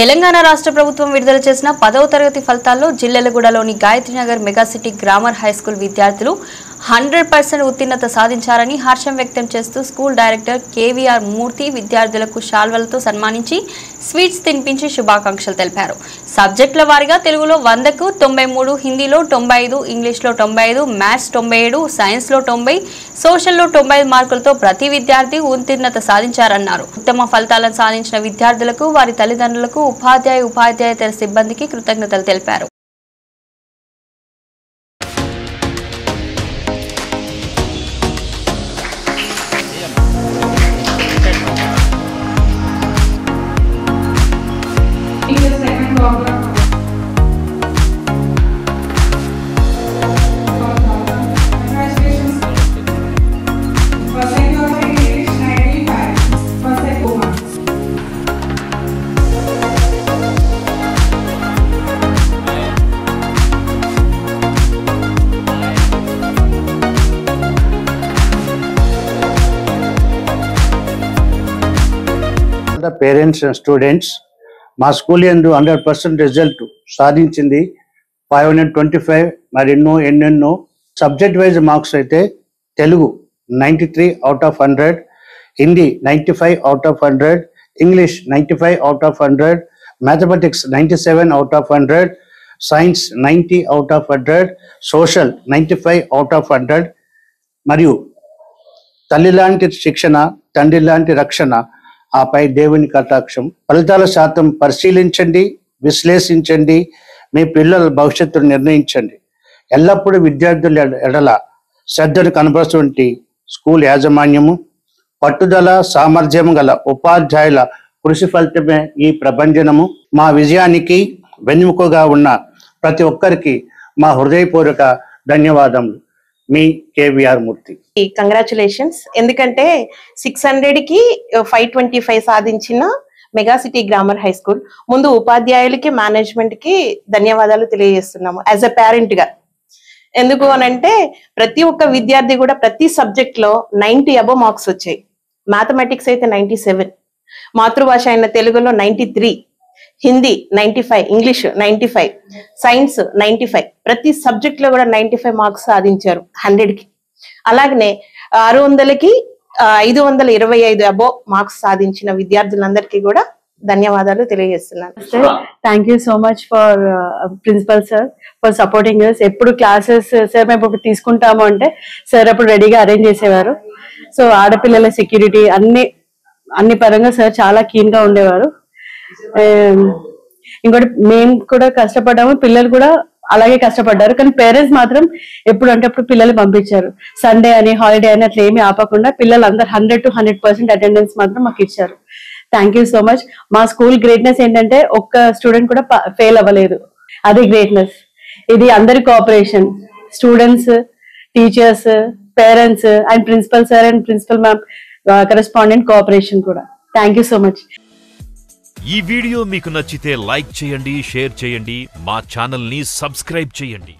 తెలంగాణ రాష్ట్ర ప్రభుత్వం విడుదల చేసిన 10వ తరగతి ఫలితాల్లో జిల్లెలగూడలోని Gayatrinagar mega city grammar high school విద్యార్థులు 100% ఉత్తీర్ణత సాధించారని హర్షం వ్యక్తం చేస్తూ స్కూల్ డైరెక్టర్ కేవీఆర్ మూర్తి విద్యార్థులకు శాల్వలతో సన్మానించి స్వీట్స్ తినిపించి శుభాకాంక్షలు తెలిపారు. సబ్జెక్టుల వారీగా తెలుగులో 100కు 93, హిందీలో 95, ఇంగ్లీష్లో 95, మ్యాథ్స్ 97, సైన్స్లో 90, సోషల్లో 95 మార్కులతో ప్రతి విద్యార్థి ఉత్తీర్ణత సాధించారన్నారు. ఉత్తమ ఫలితాలను సాధించిన విద్యార్థులకు వారి తల్లిదండ్రులకు ఉపాధ్యాయేతర సిబ్బందికి కృతజ్ఞతలు తెలిపారు. The parents and students, మా స్కూల్ యందు 100% రిజల్ట్ సాధించింది 525. మరి ఎన్నెన్నో సబ్జెక్ట్ వైజ్ మార్క్స్ అయితే Telugu 93 out of 100, Hindi 95 out of 100, English 95 out of 100, mathematics 97 out of 100, science 90 out of 100, social 95 out of 100. మరియు తల్లి లాంటి శిక్షణ, తండ్రి లాంటి రక్షణ, ఆపై దేవుని కటాక్షం. ఫలితాల శాతం పరిశీలించండి, విశ్లేషించండి, మీ పిల్లల భవిష్యత్తును నిర్ణయించండి. ఎల్లప్పుడూ విద్యార్థుల ఎడల శ్రద్ధను కనబరుచుంటి స్కూల్ యాజమాన్యము, పట్టుదల సామర్థ్యం గల ఉపాధ్యాయుల కృషి ఫలితమే ఈ ప్రభంజనము. మా విజయానికి వెన్నెముకగా ఉన్న ప్రతి ఒక్కరికి మా హృదయపూర్వక ధన్యవాదములు. మీ కేవీఆర్ మూర్తి. కంగ్రాచులేషన్స్. ఎందుకంటే 600కి 525 సాధించిన mega city grammar high school ముందు ఉపాధ్యాయులకి, మేనేజ్మెంట్ కి ధన్యవాదాలు తెలియజేస్తున్నాము యాజ్ ఎ పేరెంట్ గా. ఎందుకు అనంటే ప్రతి ఒక్క విద్యార్థి కూడా ప్రతి సబ్జెక్ట్ లో 90 అబవ్ మార్క్స్ వచ్చాయి. మ్యాథమెటిక్స్ అయితే 97, మాతృభాష అయిన తెలుగులో 93, హిందీ 95, ఇంగ్లీష్ 95, సైన్స్ 95, ప్రతి సబ్జెక్ట్ లో కూడా 95 మార్క్స్ సాధించారు 100కి. అలాగనే 600కి 525 అబోవ్ మార్క్స్ సాధించిన విద్యార్థులందరికీ కూడా ధన్యవాదాలు తెలియజేస్తున్నాను. Thank you so much for principal sir for supporting us. ఎప్పుడు క్లాసెస్ సార్ మేము ఇప్పుడు తీసుకుంటాము అంటే సార్ అప్పుడు రెడీగా అరేంజ్ చేసేవారు. సో ఆడపిల్లల సెక్యూరిటీ అన్ని పరంగా సార్ చాలా కీన్ గా ఉండేవారు. ఇంకోటి మేము కూడా కష్టపడ్డాము, పిల్లలు కూడా అలాగే కష్టపడ్డారు. కానీ పేరెంట్స్ మాత్రం ఎప్పుడు అంటే అప్పుడు పిల్లలు పంపించారు. సండే అని, హాలిడే అని అట్లా ఏమీ ఆపకుండా పిల్లలు అందరు 100 to 100% అటెండెన్స్ మాత్రం మాకు ఇచ్చారు. Thank you so much. మా స్కూల్ గ్రేట్నెస్ ఏంటంటే ఒక్క స్టూడెంట్ కూడా ఫెయిల్ అవ్వలేదు. అది గ్రేట్నెస్. ఇది అందరి cooperation, students, teachers, parents and principal sir and principal ma'am correspondent cooperation కూడా. Thank you so much. ఈ వీడియో మీకు నచ్చితే లైక్ చేయండి, షేర్ చేయండి, మా ఛానల్ ని సబ్స్క్రైబ్ చేయండి.